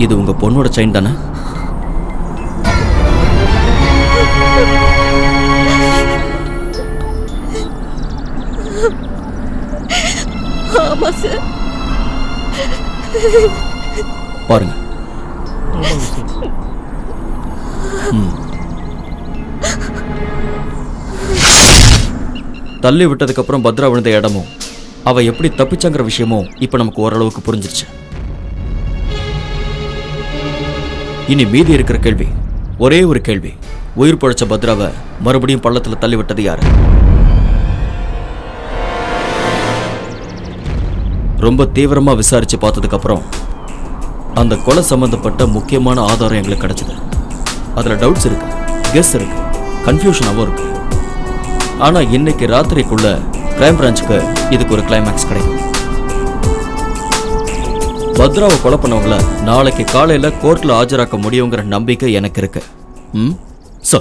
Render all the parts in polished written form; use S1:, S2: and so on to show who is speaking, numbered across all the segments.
S1: இது உங்க பொண்ணோட செயின் தானே?
S2: ஆமா சார்.
S1: பாருங்க. தள்ளி விட்டதுக்கு அப்புறம் பத்ரா விழுந்த இடமும் அவ எப்படி தப்பிச்சாங்கிற விஷயமும் இப்ப நமக்கு ஓரளவுக்கு புரிஞ்சிருச்சு. இனி மீதி இருக்கிற கேள்வி ஒரே ஒரு கேள்வி. உயிர் பழைச்ச பத்ராவை மறுபடியும் பள்ளத்துல தள்ளி விட்டது யாரு? ரொம்ப தீவிரமா விசாரிச்சு பார்த்ததுக்கு அப்புறம் அந்த கொலை சம்பந்தப்பட்ட முக்கியமான ஆதாரம் எங்களுக்கு கிடைச்சது. அதுல டவுட்ஸ் இருக்கு, கெஸ் இருக்கு, கன்ஃபியூஷனாகவும் இருக்கு. ஆனா இன்னைக்கு ராத்திரிக்குள்ள கிரைம் பிரான்ச்சுக்கு இதுக்கு ஒரு கிளைமேக்ஸ் கிடைக்கும். பத்ராவை கொலை பண்ணவங்கள நாளைக்கு காலையில கோர்ட்ல ஆஜராக்க முடியுங்கிற நம்பிக்கை எனக்கு இருக்கு. சோ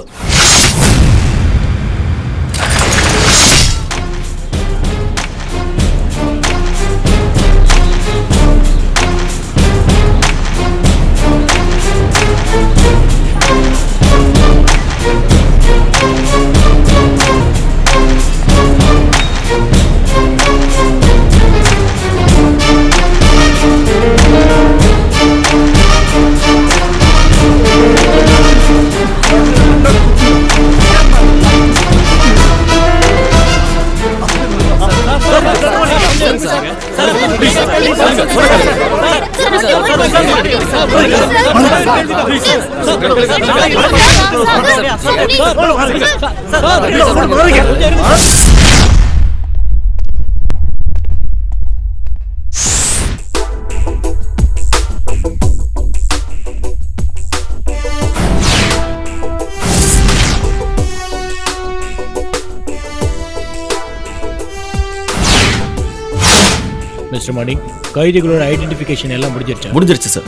S3: மிஸ்டர் மணி, கைதிகளோட ஐடென்டிஃபிகேஷன் எல்லாம்
S1: முடிஞ்சிருச்சு சார்.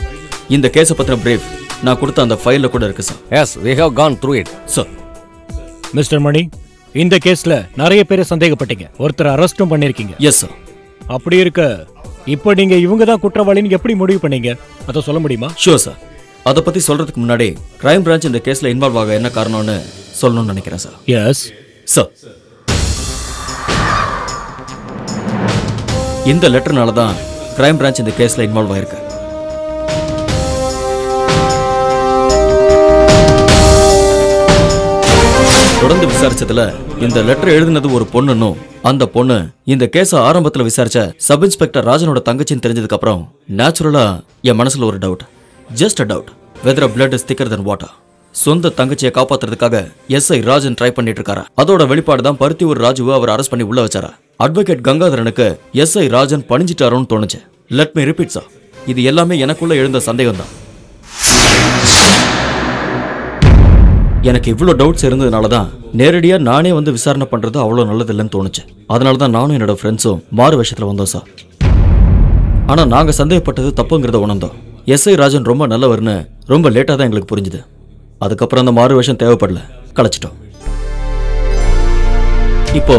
S1: இந்த கேஸை பத்தின பிரீஃப் நான் கொடுத்த அந்த ஃபைல்ல கூட இருக்கு sir.
S4: Yes, we have gone through it
S1: sir.
S3: Mister Mani, இந்த கேஸ்ல நிறைய பேரை சந்தேகப்பட்டீங்க, ஒருத்தர் அரெஸ்டும் பண்ணிருக்கீங்க.
S1: Yes sir.
S3: அப்படி இருக்க இப்போ நீங்க இவங்க தான் குற்றவாளின்னு எப்படி முடிவு பண்ணீங்க? அதை சொல்ல முடியுமா?
S1: Sure sir. அதை பத்தி சொல்றதுக்கு முன்னாடி கிரைம் பிரான்ச் இந்த கேஸ்ல இன்வால்வ் ஆக என்ன காரணம்னு சொல்லணும்னு நினைக்கிறேன் சார்.
S3: Yes
S1: sir. இந்த லெட்டர்னால தான் கிரைம் பிரான்ச் இந்த கேஸ்ல இன்வால்வ் ஆயிருக்கு. தொடர்ந்து விசாரிச்சதுல இந்த லெட்டர் எழுதினது ஒரு பொண்ணுன்னும் அந்த பொண்ணு இந்த கேஸ ஆரம்பத்துல விசாரிச்ச சப் இன்ஸ்பெக்டர் ராஜனோட தங்கச்சின்னு தெரிஞ்சதுக்கு அப்புறம் நேச்சுரலா என் மனசுல ஒரு doubt, just a doubt, whether blood is thicker than water. சொந்த தங்கச்சியை காப்பாத்துறதுக்காக எஸ்ஐ ராஜன் ட்ரை பண்ணிட்டு இருக்காரா? அதோட வெளிப்பாடு தான் பருத்தியூர் ராஜுவை அவர் அரெஸ்ட் பண்ணி உள்ள வச்சாரா? அட்வொகேட் கங்காதரனுக்கு எஸ்ஐ ராஜன் பணிஞ்சிட்டாரோன்னு தோணுச்சு. லெட் மீ ரிப்பீட் சார், இது எல்லாமே எனக்குள்ள எழுந்த சந்தேகம் தான். எனக்கு இவ்வளோ டவுட்ஸ் இருந்ததுனால தான் நேரடியாக நானே வந்து விசாரணை பண்ணுறது அவ்வளோ நல்லதில்லைன்னு தோணுச்சு. அதனால தான் நானும் என்னோட ஃப்ரெண்ட்ஸும் மாறு விஷயத்தில் வந்தோம் சார். ஆனால் நாங்கள் சந்தேகப்பட்டது தப்புங்கிறத உணர்ந்தோம். எஸ்ஐ ராஜன் ரொம்ப நல்லவர்னு ரொம்ப லேட்டாக தான் எங்களுக்கு புரிஞ்சுது. அதுக்கப்புறம் அந்த மாறு விஷயம் தேவைப்படல, கலைச்சிட்டோம். இப்போ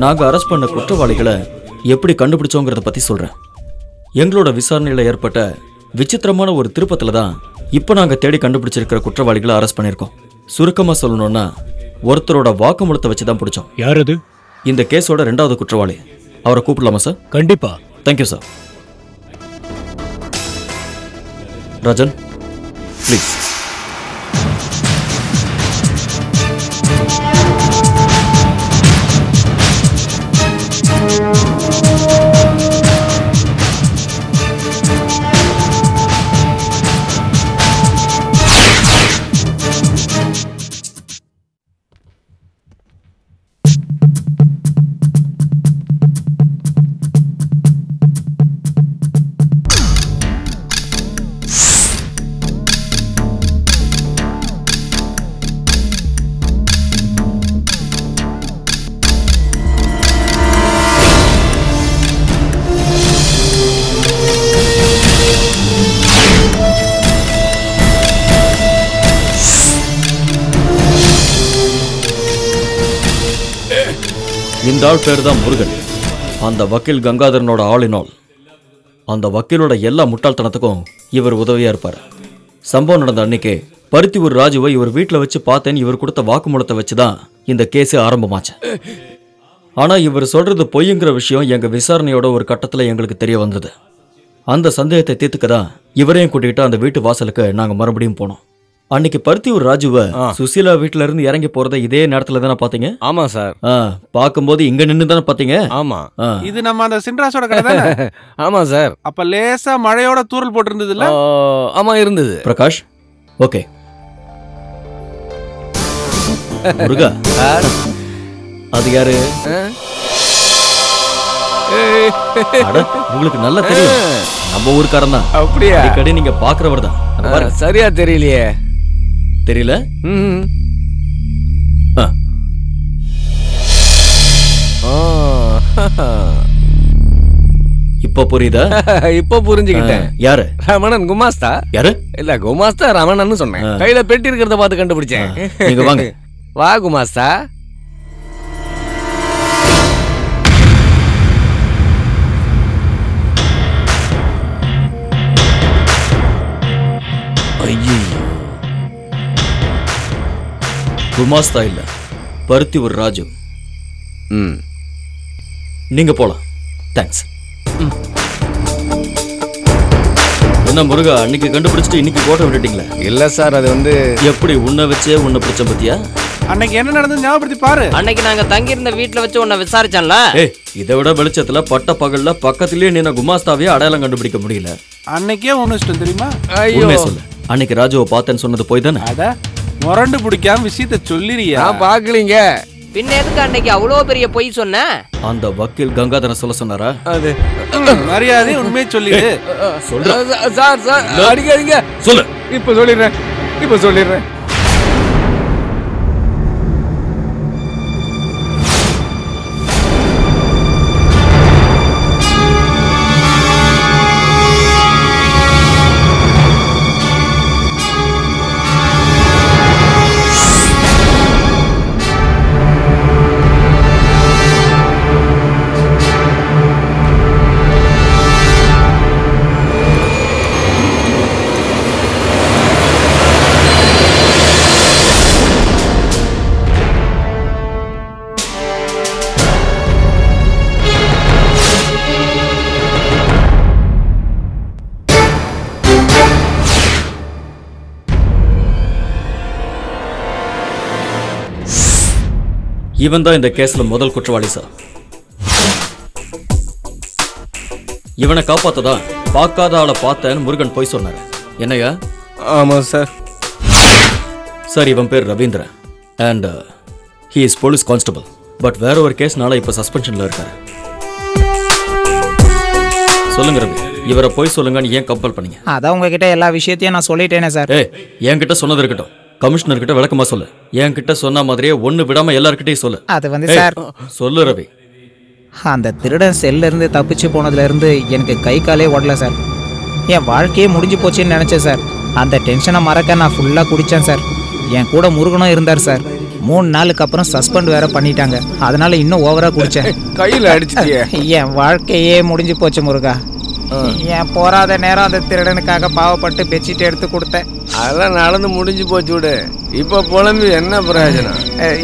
S1: நாங்கள் அரெஸ்ட் பண்ண குற்றவாளிகளை எப்படி கண்டுபிடிச்சோங்கிறத பற்றி சொல்கிறேன். எங்களோட விசாரணையில் ஏற்பட்ட விசித்திரமான ஒரு திருப்பத்தில் தான் இப்போ நாங்கள் தேடி கண்டுபிடிச்சிருக்கிற குற்றவாளிகளை அரெஸ்ட் பண்ணியிருக்கோம். சுருக்கமாக சொல்லணும்னா ஒருத்தரோட வாக்குமூலத்தை வச்சு தான் பிடிச்சோம்.
S3: யார் அது?
S1: இந்த கேஸோட 2வது குற்றவாளி. அவரை கூப்பிடலாமா சார்?
S3: கண்டிப்பா.
S1: Thank you sir. ராஜன் ப்ளீஸ். இந்த ஆள் பேர் தான் முருகன். அந்த வக்கீல் கங்காதரனோட ஆல் இன் ஆல். அந்த வக்கீலோட எல்லா முட்டாள்தனத்துக்கும் இவர் உதவியா இருப்பார். சம்பவம் நடந்த அன்னைக்கே பருத்தியூர் ராஜுவை இவர் வீட்டில் வச்சு பார்த்தேன்னு இவர் கொடுத்த வாக்குமூலத்தை வச்சுதான் இந்த கேஸே ஆரம்பமாச்சு. ஆனா இவர் சொல்றது பொய்ங்கிற விஷயம் எங்க விசாரணையோட ஒரு கட்டத்துல எங்களுக்கு தெரிய வந்தது. அந்த சந்தேகத்தை தீர்த்துக்கதான் இவரையும் கூட்டிகிட்டு அந்த வீட்டு வாசலுக்கு நாங்க மறுபடியும் போனோம். அன்னைக்கு பருத்தியூர் ராஜுவை சுசீலா வீட்டுல இருந்து இறங்கி போறதை இதே நேரத்துல தானே பாத்தீங்க?
S4: ஆமா சார்.
S1: பாக்கும்போது இங்க நின்று தானே பாத்தீங்க?
S4: ஆமா.
S5: இது நம்ம அந்த சின்ராஸோட கடை தானே?
S4: ஆமா சார்.
S5: அப்ப லேசா மழையோட தூறல் போட்டு இருந்ததுல?
S4: ஆமா இருந்தது.
S1: பிரகாஷ், ஓகே. முருகா, அது யாரு? உங்களுக்கு நல்லா தெரியும், நம்ம ஊருக்காரன் தான்.
S4: அப்படியா?
S1: அடிக்கடி நீங்க பாக்குறவர் தான்.
S4: சரியா தெரியலையே.
S1: தெரியல? இப்ப புரியுதா?
S4: இப்ப புரிஞ்சுக்கிட்டேன்.
S1: யாரு?
S4: ரமணன் குமாஸ்தா.
S1: யாரு?
S4: இல்ல குமாஸ்தா ரமணன் சொன்னேன். கையில பெட்டி இருக்கிறத பார்த்து கண்டுபிடிச்சேன்.
S1: நீங்க வாங்க.
S4: வா குமாஸ்தா.
S1: குமாஸ்தா இல்ல, பருத்தியூர் ராஜு. நீங்க போலாம். தேங்க்ஸ். என்ன முருகா, அன்னைக்கு கண்டுபிடிச்சிட்டு இன்னைக்கு கோட்டை விட்டுட்டீங்களா?
S4: இல்ல சார், அது வந்து
S1: எப்படி உன்னை வச்சே உன்னை பிடிச்ச பத்தியா?
S5: அன்னைக்கு என்ன நடந்தது ஞாபகப்படுத்தி பாரு.
S6: அன்னைக்கு நாங்க தங்கி இருந்த வீட்டுல வச்சு உன்னை விசாரிச்சோம்ல.
S1: இதை விட வெளிச்சத்துல பட்ட பகல்ல பக்கத்திலேயே நின்ன குமாஸ்தாவே அடையாளம் கண்டுபிடிக்க முடியல.
S5: அன்னைக்கே ஒண்ணு இஷ்டம் தெரியுமா?
S1: உண்மையை சொல்லு, அன்னைக்கு ராஜுவை பார்த்தேன்னு சொன்னது போய் தானே?
S5: அட முரண்டு பிடிக்காம விஷயத்த சொல்லிரியா?
S4: பாக்கலீங்க.
S6: பின்ன எதுக்கு அன்னைக்கு அவ்வளவு பெரிய பொய் சொன்ன?
S1: அந்த வக்கீல் கங்காதரன் சொல்ல சொன்னாரா?
S4: அது
S5: மரியாதை உண்மையை சொல்லிடு.
S4: சொல்றேன் சார். சார் அடிக்காதீங்க.
S1: சொல்லு.
S4: இப்ப சொல்லிடுறேன்.
S1: இவன் தான் இந்த கேஸ்ல முதல் குற்றவாளி சார். இவனை காப்பாத்ததான் பார்க்காத ஆளை பார்த்தேன்னு முருகன் போய் சொன்னாரு. என்னையா?
S4: ஆமா சார்.
S1: சார், இவன் பேர் Ravindran and he is police constable. But வேற ஒரு கேஸ்னால இப்ப சஸ்பென்ஷன்ல இருக்காரு. சொல்லுங்க ரவி, இவரை போய் சொல்லுங்கன்னு ஏன் கம்பல் பண்ணீங்க?
S7: அதான் உங்ககிட்ட எல்லா விஷயத்தையும் நான் சொல்லிட்டேனே சார்.
S1: என்கிட்ட சொன்னது இருக்கட்டும், கமிஷனர் கிட்ட விளக்கமா சொல்லு. என்கிட்ட சொன்ன மாதிரியே ஒண்ணு விடாம எல்லார்கிட்டயும் சொல்லு.
S7: அது வந்து சார்,
S1: சொல்லு ரவி.
S7: அந்த திருடன் செல்ல இருந்து தப்பிச்சு போனதுல இருந்து எனக்கு கை காலே ஓடல சார். என் வாழ்க்கையே முடிஞ்சு போச்சுன்னு நினைச்சேன் சார். அந்த டென்ஷனை மறக்க நான் ஃபுல்லா குடிச்சேன் சார். என் கூட முருகனும் இருந்தார் சார். 3 நாளுக்கு அப்புறம் சஸ்பெண்ட் வேற பண்ணிட்டாங்க. அதனால இன்னும் ஓவரா குடிச்சேன்.
S4: கையில அடிச்சிட்டியே.
S7: என் வாழ்க்கையே முடிஞ்சு போச்சு முருகா. என் போராத நேரம் அந்த திருடனுக்காக பாவப்பட்டு பெட்ஷீட் எடுத்து கொடுத்தேன்.
S4: அதெல்லாம் நடந்து முடிஞ்சு போச்சு விடு. இப்ப புலம்பி என்ன பிரயோஜனம்?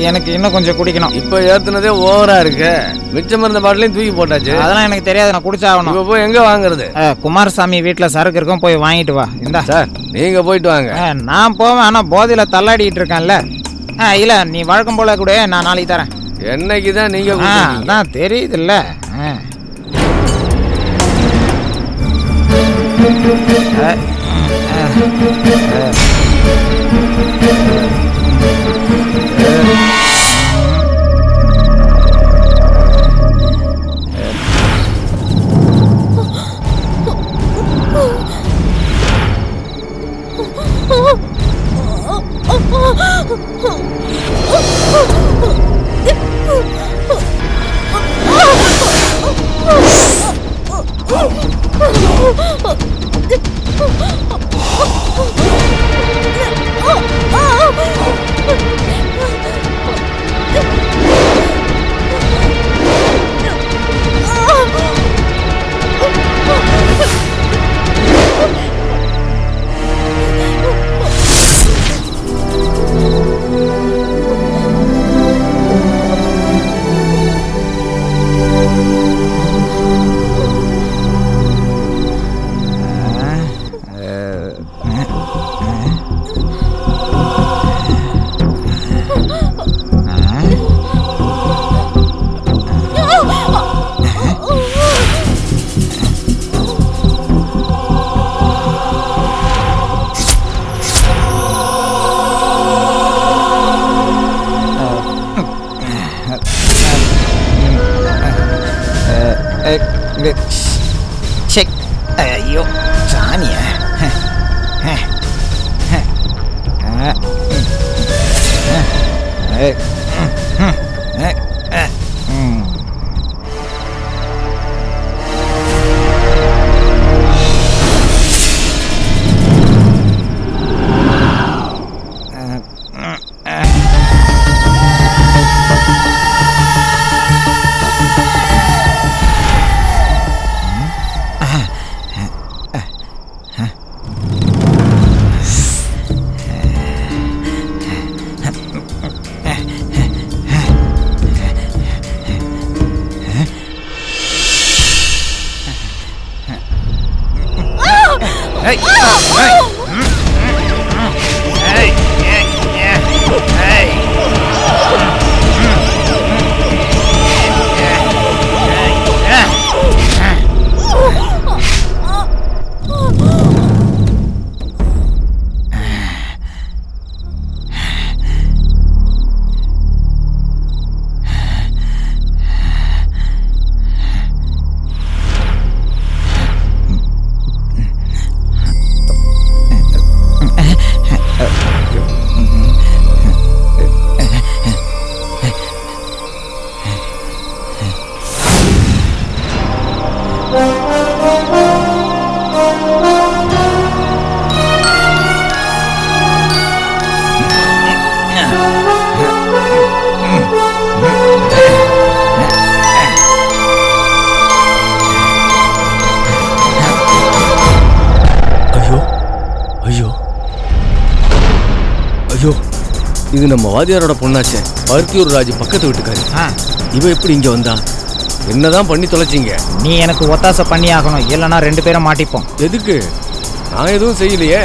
S7: எனக்கு இன்னும் கொஞ்சம் குடிக்கணும்.
S4: இப்ப ஏத்துனதே ஓவரா இருக்கு. மிச்சம் இருந்த பாட்டிலையும் தூக்கி போட்டாச்சு.
S7: அதெல்லாம் எனக்கு தெரியாது, நான் குடிச்சாகணும்.
S4: இப்ப போய் எங்க வாங்குறது?
S7: குமாரசாமி வீட்டுல சரக்கு இருக்கும், போய் வாங்கிட்டு வா. இந்தா
S4: சார், நீங்க போயிட்டு வாங்க.
S7: நான் போவேன், ஆனா போதையில தள்ளாடிட்டு இருக்கேன்ல. இல்ல, நீ வழக்கம் போல கூட, நான் நாளைக்கு தரேன்.
S4: என்னைக்குதான் நீங்க
S7: அதான் தெரியுதுல்ல. செக். ஐயோ சாணிய.
S4: ஐயோ, இது நம்ம வாதியாரோட பொண்ணாச்சே, பருத்தியூர் ராஜு பக்கத்து வீட்டுக்காரு. இவ எப்படி இங்க வந்தா? என்னதான் பண்ணி தொலைச்சிங்க?
S7: நீ எனக்கு ஒத்தாசை பண்ணி ஆகணும், இல்லைன்னா 2 பேரும் மாட்டிப்போம்.
S4: எதுக்கு? நான் எதுவும் செய்யலையே.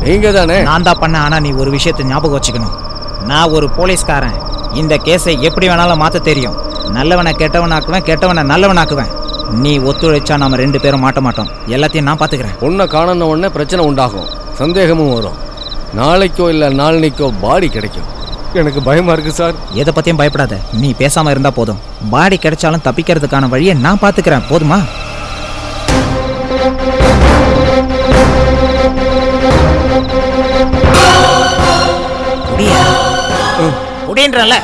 S4: நீங்க தானே.
S7: நான் தான் பண்ண. ஆனா நீ ஒரு விஷயத்தை ஞாபகம் வச்சுக்கணும். நான் ஒரு போலீஸ்காரன். இந்த கேஸை எப்படி வேணாலும் மாற்ற தெரியும். நல்லவனை கெட்டவனாக்குவேன், கெட்டவனை நல்லவனாக்குவேன். நீ ஒத்துழைச்சா நம்ம 2 பேரும் மாட்ட மாட்டோம். எல்லாத்தையும் நான் பார்த்துக்கிறேன்.
S4: பொண்ணை காணன உடனே பிரச்சனை உண்டாகும், சந்தேகமும் வரும். நாளைக்கோ இல்லை நாளைக்கோ பாடி கிடைக்கும். எனக்கு பயமா இருக்கு சார்.
S7: எதை பத்தியும் பயப்படாத. நீ பேசாம இருந்தா போதும். பாடி கிடைச்சாலும் தப்பிக்கிறதுக்கான வழியை நான் பார்த்துக்கிறேன். போதுமா? முடியன்றல.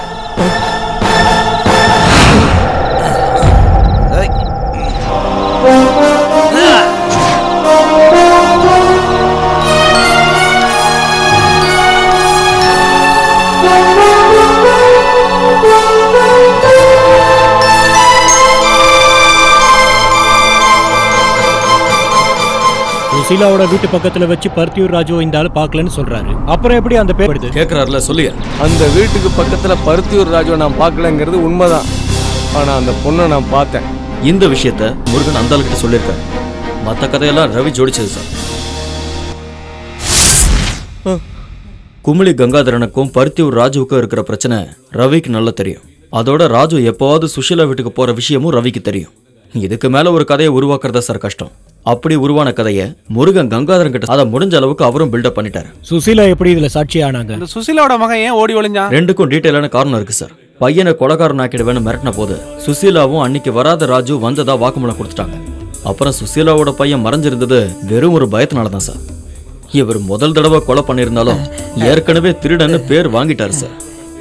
S3: சுசீலாவோட வீட்டு பக்கத்துல வச்சு பருத்தியூர் ராஜு இந்த ஆளு பார்க்கலன்னு சொல்றாரு. அப்புறம் எப்படி அந்த பேர் வருது?
S1: கேக்குறாருல, சொல்லியா.
S4: அந்த வீட்டுக்கு பக்கத்துல பருத்தியூர் ராஜுவை நான் பார்க்கலங்கிறது உண்மைதான். ஆனா அந்த பொண்ணை நான் பார்த்தேன்.
S1: இந்த விஷயத்த முருகன் அந்த ஆளுகிட்ட சொல்லியிருக்காரு. மற்ற கதையெல்லாம் ரவி ஜோடிச்சது சார். குமிழி கங்காதரனுக்கும் பருத்தியூர் ராஜுவுக்கும் இருக்கிற பிரச்சனை ரவிக்கு நல்லா தெரியும். அதோட ராஜு எப்போவாவது சுஷீலா வீட்டுக்கு போற விஷயமும் ரவிக்கு தெரியும். இதுக்கு மேல ஒரு கதையை உருவாக்குறதா சார் கஷ்டம். அப்படி உருவான கதையை முருகன் கங்காதரன் கிட்ட அதை முடிஞ்ச அளவுக்கு அவரும் பில்டப் பண்ணிட்டாரு.
S3: சுசீலா எப்படி இதுல சாட்சி ஆனாங்க?
S5: இந்த சுசீலாவோட மகன் ஏன் ஓடி ஒளிஞ்சான்?
S1: 2க்கும் டீட்டெயிலான காரணம் இருக்கு சார். பையனை கொலைகாரன் ஆக்கிடுவேன்னு மிரட்டின போது சுசீலாவும் அன்னைக்கு வராத ராஜு வந்ததா வாக்குமூலம் கொடுத்துட்டாங்க. அப்புறம் சுசீலாவோட பையன் மறைஞ்சிருந்தது வெறும் ஒரு பயத்தினாலதான் சார். இவர் முதல் தடவை கொலை பண்ணியிருந்தாலும் ஏற்கனவே திருடன்னு பேர் வாங்கிட்டாரு சார்.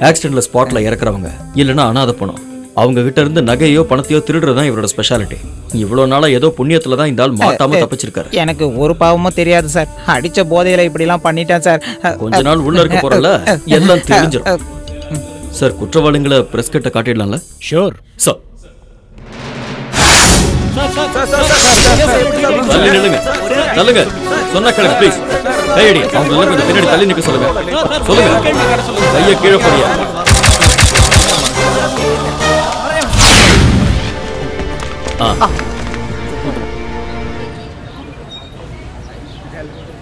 S1: ஆக்சிடென்ட்ல ஸ்பாட்ல இறக்குறவங்க இல்லைன்னா அனாதை பணம், அவங்க கிட்ட இருந்து நகையோ பணத்தையோ திருடுறதுதான் இவரோட ஸ்பெஷாலிட்டி. இவ்வளவு நாளா ஏதோ புண்ணியத்துல தான் இந்த ஆள் மாட்டாம தப்பிச்சிருக்காரு.
S7: எனக்கு ஒரு பாவமும் தெரியாது சார். அடிச்ச போதையில இப்படி எல்லாம் பண்ணிட்டேன் சார்.
S1: கொஞ்ச நாள் உள்ள இருக்க போறல எல்லாம் தெரிஞ்சிடும் சார். குற்றவாளிகளை பிரஸ் கிட்ட காட்டிடலாம்ல?
S3: Sure
S1: sir. தள்ளி நில்லுங்க, தள்ளுங்க. சொன்னா கேளுங்க ப்ளீஸ். கையடி. அவங்க எல்லாம் கொஞ்சம் பின்னாடி தள்ளி நிக்க சொல்லுங்க. சொல்லுங்க. கையை கீழே போடியா.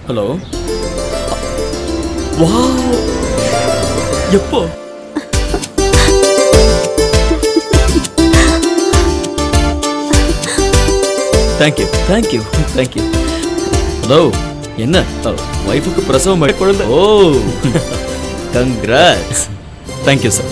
S1: ஹலோ. வாவ், எப்போ? Thank you thank you thank you. ஹலோ, என்ன ஒய்ஃபுக்கு பிரசவம் குழந்தை? ஓ, கங்க்ராட்ஸ். Thank you sir.